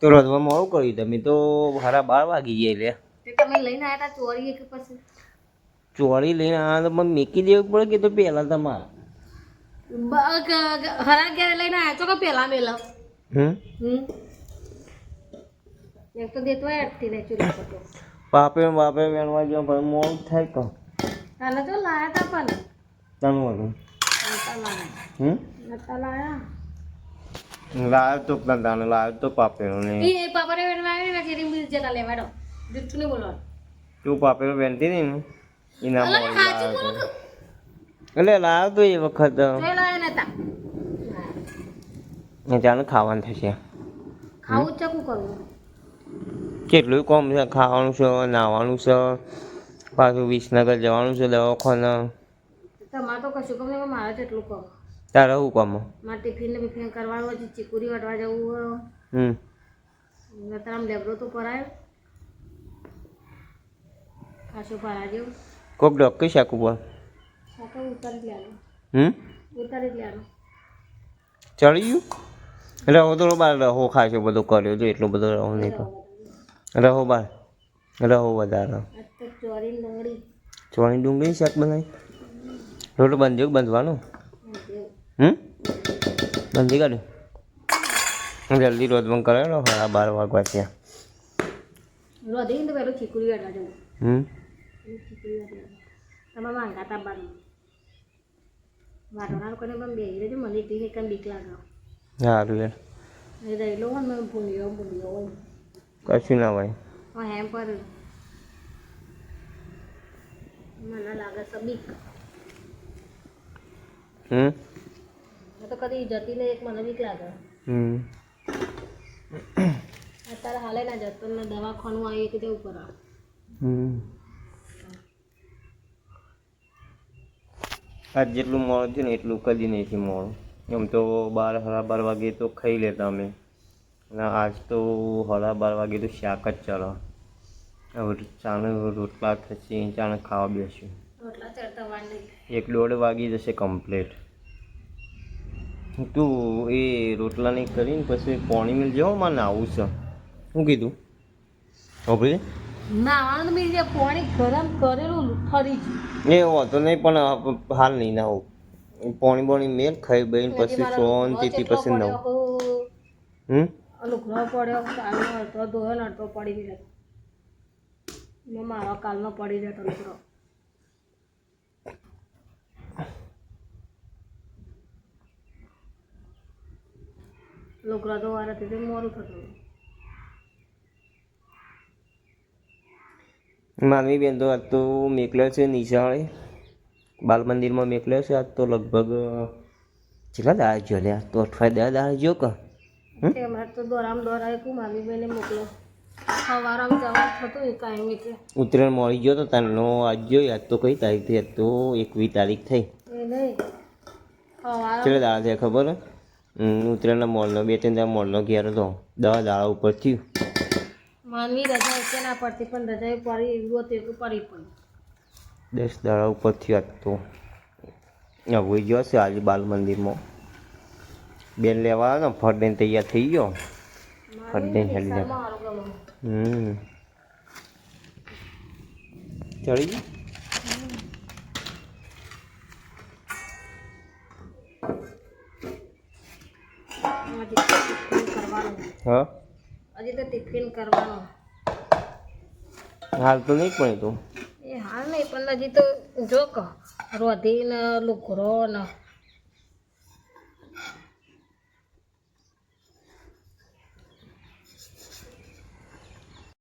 તો રધવા મોડું કર્યું તમે તો 12:30 વાગી ગયા એટલે તમે લઈને આવ્યા હતા ચોરી કે પછી ચોરી લઈને આવ્યા તો મને મેકી દેવું પડે કે તો પહેલા તમારે હરા ઘેર લઈને આવ્યા છો કે પેલા મેલા એક તો દેતો અટતી નહીં ચૂલા પર પાપે વેણવા ગયો પણ મોડું થાય તો તાને તો લાયા તા પણ તાનું હતું નતા લાયા લાવ્યો તો તાને લાવ્યો તો પાપેનો ને એ પાપરે વેણવા આવી ને જેરી મિલ જતા લેવાડો જુઠ્ઠું નહીં બોલવાનું તું પાપેનો વેણતી નહીં ને એના અલા મોડું સાચું લાવ્યો બોલો તો. એટલે લાવ્યો તો એ વખત તો લાયા નતા જાણે ખાવાનું થશે ખાવું જ ચકું કરવું કેટલું કોમ છે ખાવાનું છે નાહવાનું છે પાછું વિસનગર જવાનું છે દવાખાને તમારે તો કશું ગમે મારે તો એટલું કહો તારે શું કામ મારે ટિફિન ને બિફિન કરવાનું હોય ચીકુરી વાટવા જવું હોય નતર આમ લેબરો તો પરાયો ખાસું પરા જેવું કોક ડોક્ટર શાક ઉપર તો ઉતારી જ લેવાનું ઉતારી જ લેવાનું ચડી ગયું રહો તો બાર રહો ખાશો બધું કર્યો તો એટલો બધો રહો નહીં તો રહો બાર રહો વધારે ચોરી ડુંગળી ચોળી ડુંગળી શાક બનાવી રોટલો બંધ બાંધવાનું બંધી કાઢ્યું જલ્દી રોજ બંધ કરાવેલો 12 વાગવા ત્યાં રોધી તો પેલું ચીકુરી વાટવા જવું ચીકુરી વાટવા તમે માંગા તા બાર વાટવાના લોકોને પણ બે રહેજો મને એકલી એકદમ બીક લાગે સારું યાર એ રહેલો હોય ને ભૂલ્યો હોય કશું ના હોય હેમ પર મને લાગે છે બીક તો કદી જતી ને એક મને બીક લાગે અત્યારે હાલે ના જતો ને દવાખાનું આવી કે તેવું પર આજ જેટલું મોડું છે ને એટલું કદી નહીં છે મોડું એમ તો 12 વાગે તો ખાઈ લેતા અમે અને આજ તો 12 વાગે તો શાક જ ચાલો હવે ચાને રોટલા થશે ચાને ખાવા બેસ્યું રોટલા ચડતા વાર નહીં 1-1:30 વાગી જશે કમ્પ્લીટ તું એ રોટલા નહીં કરીને પછી પાણી મિલ જાઓ માં નાવું છે શું કીધું હોભળી નાવાનું તો મિલ જાય પાણી ગરમ કરેલું ફરી એ વાંધો નહીં પણ હાલ નહીં નાવું પાણી મેલ ખાઈ બેન પછી શાંતિથી પછી નવું લુગડો પડ્યો કાલનો અડધો ધોયો ને અડધો પડી ગયો મેં મારો કાલનો પડી જતો લુગડો લુગડો તો વારાથી મોરું થતું માનવી બેન તો આજ તો મેકલ્યો છે નિશાળે બાલ મંદિરમાં મેકલ્યો છે આજ તો લગભગ કેટલા દાડા જો લ્યા તો 8 દાડા જો કે હમણાં તો દોરામ દોરાય તું મામી બેને મોકલો સવારામ જવા થતું એ કાંઈ છે ઉત્તરાયણ મળી ગયો તો તારનો આજ જો યાદ તો કઈ તારીખ થઈ યાદ તો 21 તારીખ થઈ એ નહીં કેટલા દાડા થયા ખબર ઉત્તરાયણના મોલનો 2-3 દાડા મોલનો ઘેર હતો 10 દાડા ઉપર થયું માનવી રજા છે ના પડતી પણ રજા પડી એવું હતું કે પડી પણ 10 દાડા ઉપર થયું આજ તો હવે ગયો છે આજે બાલ મંદિરમાં બેન લેવા ને ફટ દઈને તૈયાર થઈ ગયો ફટ દઈને હેલી જાય ચડી ગઈ હા હજી તો ટિફિન કરવાનું હાલ તો નહીં પણ તું એ હાલ નહીં પણ હજી તો જો કે રોધી ને લુગરો ને